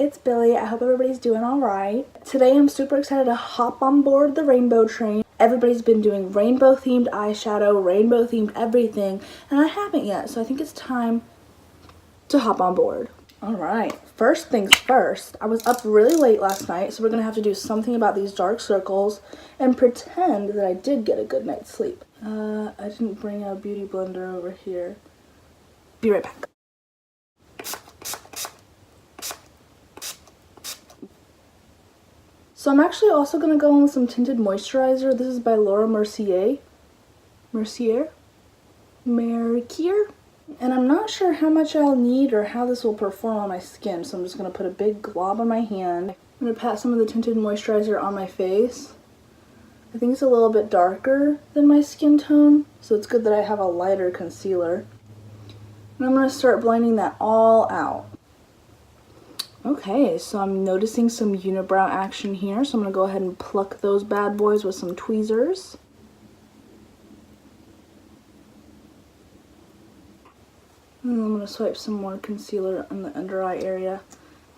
it's Billy. I hope everybody's doing alright. Today I'm super excited to hop on board the rainbow train. Everybody's been doing rainbow themed eyeshadow, rainbow themed everything, and I haven't yet, so I think it's time to hop on board. Alright, first things first, I was up really late last night, so we're going to have to do something about these dark circles and pretend that I did get a good night's sleep. I didn't bring a beauty blender over here. Be right back. So I'm actually also going to go in with some tinted moisturizer. This is by Laura Mercier. And I'm not sure how much I'll need or how this will perform on my skin, so I'm just going to put a big glob on my hand. I'm going to pat some of the tinted moisturizer on my face. I think it's a little bit darker than my skin tone, so it's good that I have a lighter concealer. And I'm going to start blending that all out. Okay, so I'm noticing some unibrow action here, so I'm going to go ahead and pluck those bad boys with some tweezers. And I'm going to swipe some more concealer in the under eye area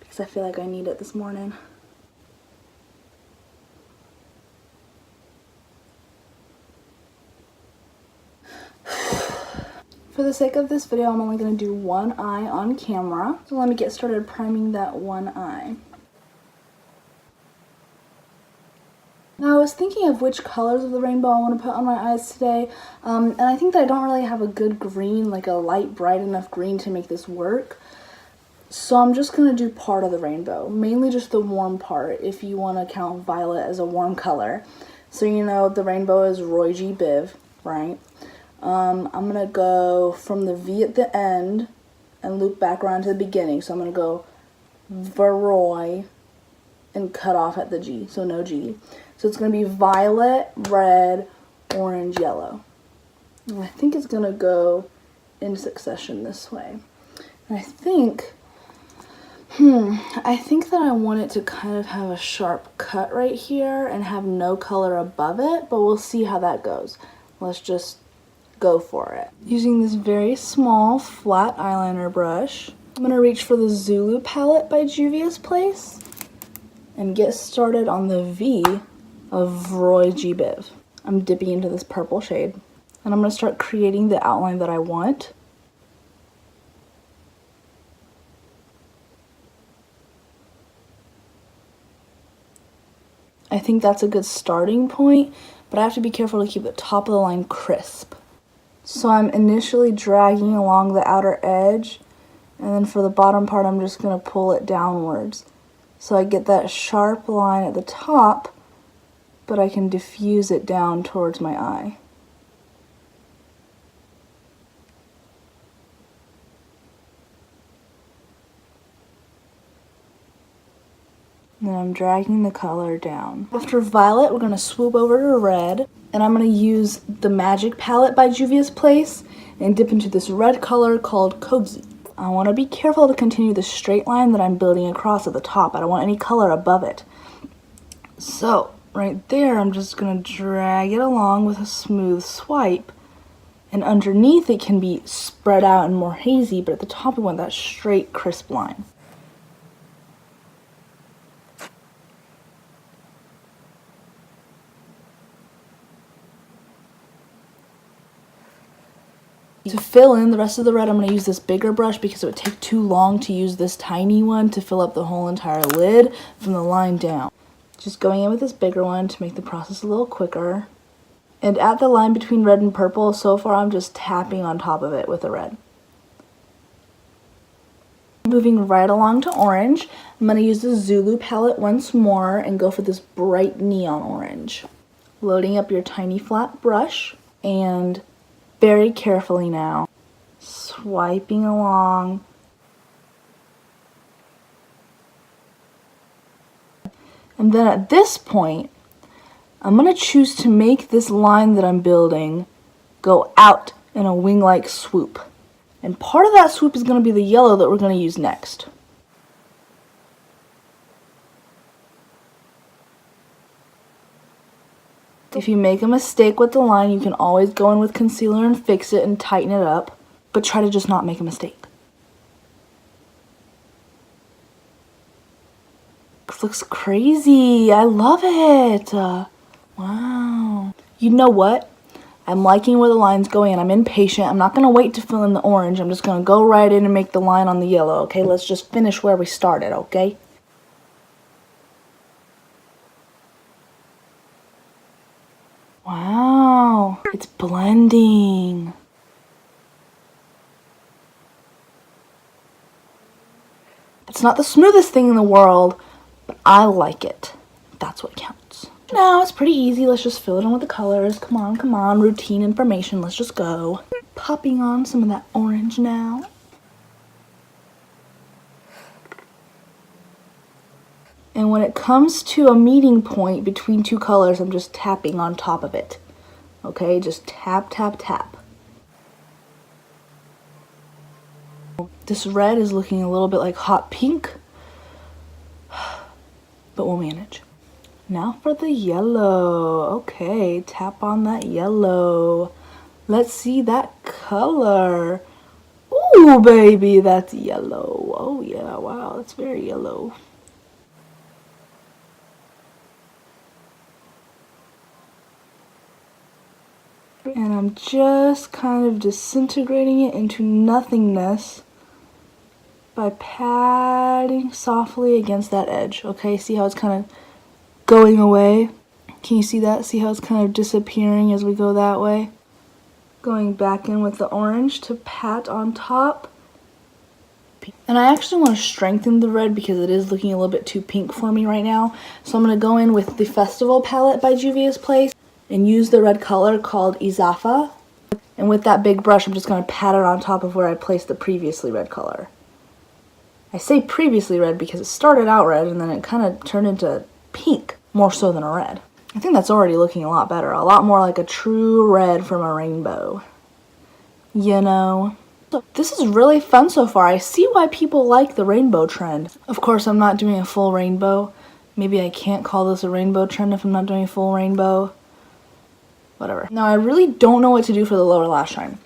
because I feel like I need it this morning. For the sake of this video, I'm only going to do one eye on camera. So let me get started priming that one eye. Now I was thinking of which colors of the rainbow I want to put on my eyes today, and I think that I don't really have a good green, like a light, bright enough green to make this work. So I'm just going to do part of the rainbow, mainly just the warm part, if you want to count violet as a warm color. So you know the rainbow is Roy G. Biv, right? I'm going to go from the V at the end and loop back around to the beginning. So I'm going to go Veroy and cut off at the G, so no G. So it's going to be violet, red, orange, yellow. And I think it's going to go in succession this way. And I think that I want it to kind of have a sharp cut right here and have no color above it, but we'll see how that goes. Let's just go for it. Using this very small flat eyeliner brush, I'm going to reach for the Zulu palette by Juvia's Place and get started on the V of Roy G. Biv. I'm dipping into this purple shade, and I'm going to start creating the outline that I want. I think that's a good starting point, but I have to be careful to keep the top of the line crisp. So I'm initially dragging along the outer edge, and then for the bottom part I'm just going to pull it downwards. So I get that sharp line at the top, but I can diffuse it down towards my eye. And then I'm dragging the color down. After violet, we're going to swoop over to red, and I'm going to use the Magic palette by Juvia's Place and dip into this red color called Cozy. I want to be careful to continue the straight line that I'm building across at the top. I don't want any color above it. So, right there, I'm just going to drag it along with a smooth swipe. And underneath it can be spread out and more hazy, but at the top we want that straight, crisp line. To fill in the rest of the red, I'm going to use this bigger brush because it would take too long to use this tiny one to fill up the whole entire lid from the line down. Just going in with this bigger one to make the process a little quicker. And at the line between red and purple, so far I'm just tapping on top of it with the red. Moving right along to orange, I'm going to use the Zulu palette once more and go for this bright neon orange. Loading up your tiny flat brush and very carefully now, swiping along. And then at this point, I'm going to choose to make this line that I'm building go out in a wing-like swoop. And part of that swoop is going to be the yellow that we're going to use next. If you make a mistake with the line, you can always go in with concealer and fix it and tighten it up, but try to just not make a mistake. This looks crazy. I love it. Wow. You know what? I'm liking where the line's going and I'm impatient. I'm not going to wait to fill in the orange. I'm just going to go right in and make the line on the yellow, okay? Let's just finish where we started, okay? Wow. It's blending. It's not the smoothest thing in the world, but I like it. That's what counts. Now it's pretty easy. Let's just fill it in with the colors. Come on, come on. Routine information. Let's just go. Popping on some of that orange now. And when it comes to a meeting point between two colors, I'm just tapping on top of it. Okay, just tap, tap, tap. This red is looking a little bit like hot pink, but we'll manage. Now for the yellow. Okay, tap on that yellow. Let's see that color. Ooh, baby, that's yellow. Oh yeah, wow, that's very yellow. And I'm just kind of disintegrating it into nothingness by patting softly against that edge. Okay, see how it's kind of going away? Can you see that? See how it's kind of disappearing as we go that way? Going back in with the orange to pat on top. And I actually want to strengthen the red because it is looking a little bit too pink for me right now. So I'm going to go in with the Festival palette by Juvia's Place and use the red color called Izafa. And with that big brush, I'm just going to pat it on top of where I placed the previously red color. I say previously red because it started out red and then it kind of turned into pink, more so than a red. I think that's already looking a lot better, a lot more like a true red from a rainbow. You know? So this is really fun so far. I see why people like the rainbow trend. Of course, I'm not doing a full rainbow. Maybe I can't call this a rainbow trend if I'm not doing a full rainbow. Whatever. Now, I really don't know what to do for the lower lash line.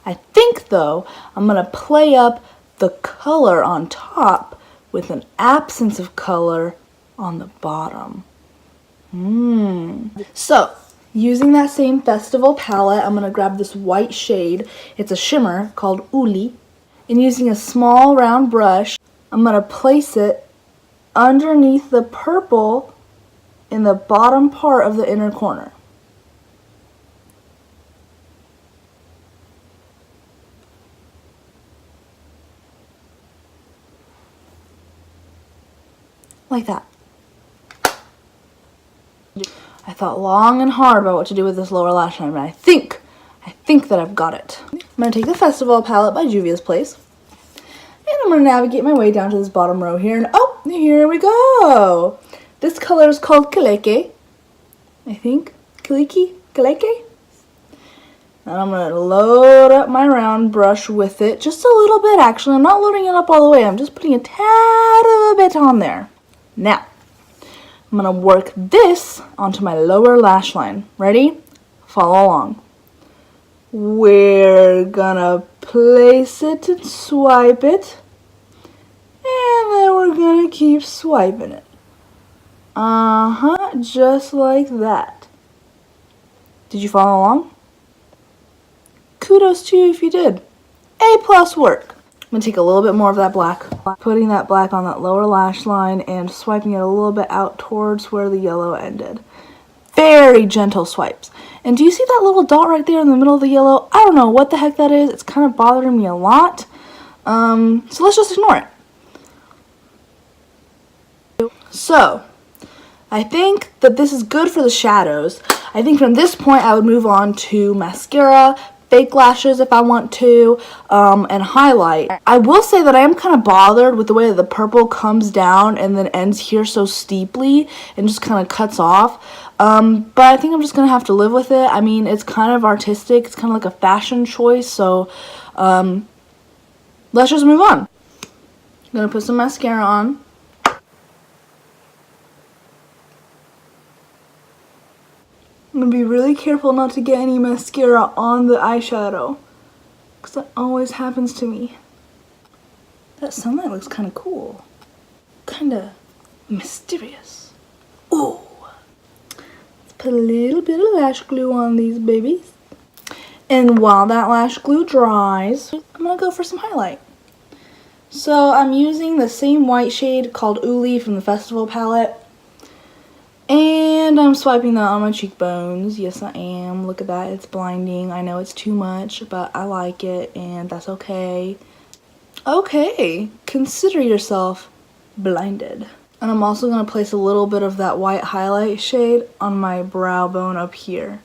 I think, though, I'm going to play up the color on top with an absence of color on the bottom. So, using that same Festival palette, I'm going to grab this white shade. It's a shimmer called Uli. And using a small round brush, I'm going to place it underneath the purple in the bottom part of the inner corner. Like that. I thought long and hard about what to do with this lower lash line, but I think that I've got it. I'm going to take the Festival palette by Juvia's Place, and I'm going to navigate my way down to this bottom row here, and oh, here we go! This color is called Kaleke, I think. Kaleke? And I'm going to load up my round brush with it, just a little bit actually. I'm not loading it up all the way, I'm just putting a tad of a bit on there. Now, I'm going to work this onto my lower lash line. Ready? Follow along. We're going to place it and swipe it. And then we're going to keep swiping it. Just like that. Did you follow along? Kudos to you if you did. A+ work. I'm going to take a little bit more of that black, putting that black on that lower lash line and swiping it a little bit out towards where the yellow ended. Very gentle swipes. And do you see that little dot right there in the middle of the yellow? I don't know what the heck that is. It's kind of bothering me a lot. So let's just ignore it. So, I think that this is good for the shadows. I think from this point I would move on to mascara, fake lashes if I want to, and highlight. I will say that I am kind of bothered with the way that the purple comes down and then ends here so steeply and just kind of cuts off. But I think I'm just going to have to live with it. I mean, it's kind of artistic. It's kind of like a fashion choice. So, let's just move on. I'm going to put some mascara on. I'm going to be really careful not to get any mascara on the eyeshadow, because that always happens to me. That sunlight looks kind of cool. Kind of mysterious. Ooh. Let's put a little bit of lash glue on these babies. And while that lash glue dries, I'm going to go for some highlight. So I'm using the same white shade called Uli from the Festival palette. And I'm swiping that on my cheekbones. Yes, I am. Look at that. It's blinding. I know it's too much, but I like it, and that's okay. Okay, consider yourself blinded. And I'm also going to place a little bit of that white highlight shade on my brow bone up here.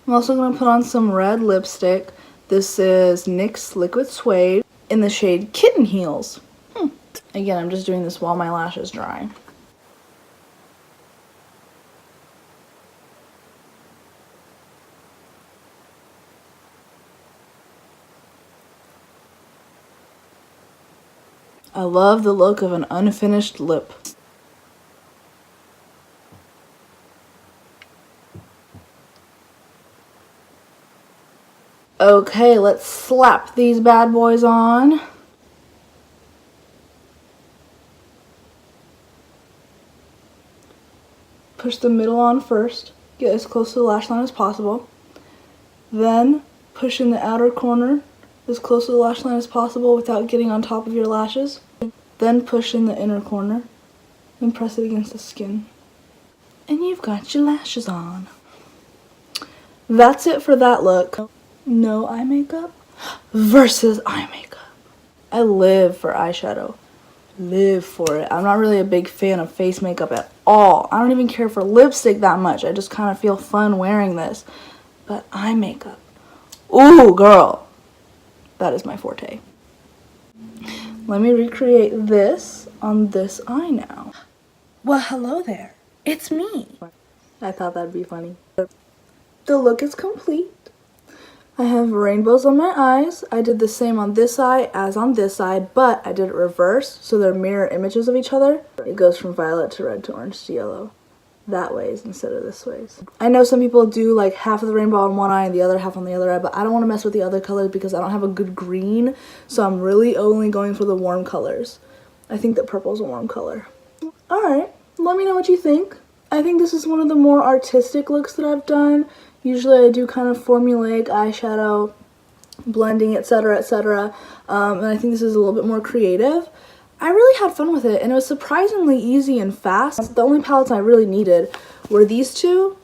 I'm also going to put on some red lipstick. This is NYX Liquid Suede in the shade Kitten Heels. Again, I'm just doing this while my lashes dry. I love the look of an unfinished lip. Okay, let's slap these bad boys on. Push the middle on first. Get as close to the lash line as possible. Then push in the outer corner as close to the lash line as possible without getting on top of your lashes. Then push in the inner corner and press it against the skin. And you've got your lashes on. That's it for that look. No eye makeup versus eye makeup. I live for eyeshadow. Live for it. I'm not really a big fan of face makeup at all. I don't even care for lipstick that much. I just kind of feel fun wearing this. But eye makeup. Ooh, girl. That is my forte. Let me recreate this on this eye now. Well, hello there. It's me. I thought that'd be funny. The look is complete. I have rainbows on my eyes. I did the same on this eye as on this side, but I did it reverse, so they're mirror images of each other. It goes from violet to red to orange to yellow. That ways instead of this ways. I know some people do like half of the rainbow on one eye and the other half on the other eye, but I don't want to mess with the other colors because I don't have a good green, so I'm really only going for the warm colors. I think that purple is a warm color. Alright, let me know what you think. I think this is one of the more artistic looks that I've done. Usually I do kind of formulaic eyeshadow, blending, etc., etc. And I think this is a little bit more creative. I really had fun with it, and it was surprisingly easy and fast. The only palettes I really needed were these two,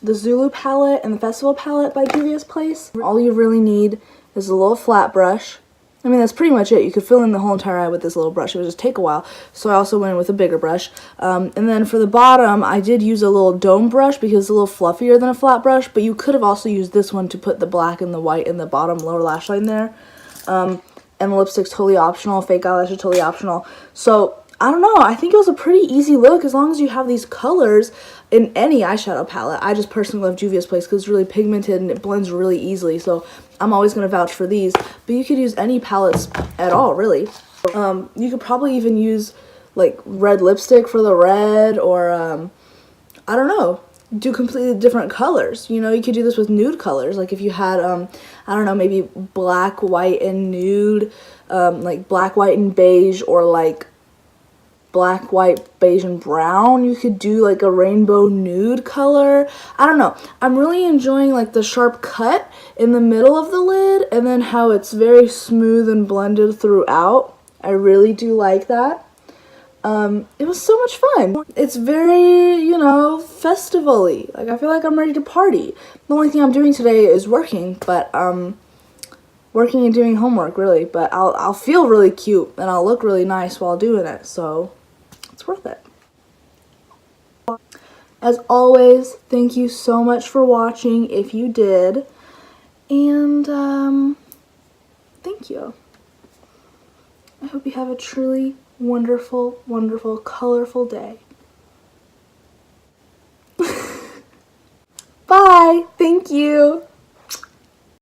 the Zulu palette and the Festival palette by Juvia's Place. All you really need is a little flat brush. I mean, that's pretty much it. You could fill in the whole entire eye with this little brush. It would just take a while, so I also went in with a bigger brush. And then for the bottom, I did use a little dome brush because it's a little fluffier than a flat brush, but you could have also used this one to put the black and the white in the bottom lower lash line there. And the lipstick's totally optional, fake eyelash is totally optional. So, I don't know, I think it was a pretty easy look as long as you have these colors in any eyeshadow palette. I just personally love Juvia's Place because it's really pigmented and it blends really easily, so I'm always going to vouch for these. But you could use any palettes at all, really. You could probably even use, like, red lipstick for the red, or, I don't know, do completely different colors. You know, you could do this with nude colors. Like, if you had, I don't know, maybe black, white, and nude, like black, white, and beige, or, like, black, white, beige, and brown. You could do like a rainbow nude color. I don't know. I'm really enjoying like the sharp cut in the middle of the lid and then how it's very smooth and blended throughout. I really do like that. It was so much fun. It's very, you know, festival-y. Like, I feel like I'm ready to party. The only thing I'm doing today is working, but working and doing homework, really. But I'll feel really cute and I'll look really nice while doing it, so it's worth it. As always, thank you so much for watching if you did, and thank you. I hope you have a truly wonderful, wonderful, colorful day.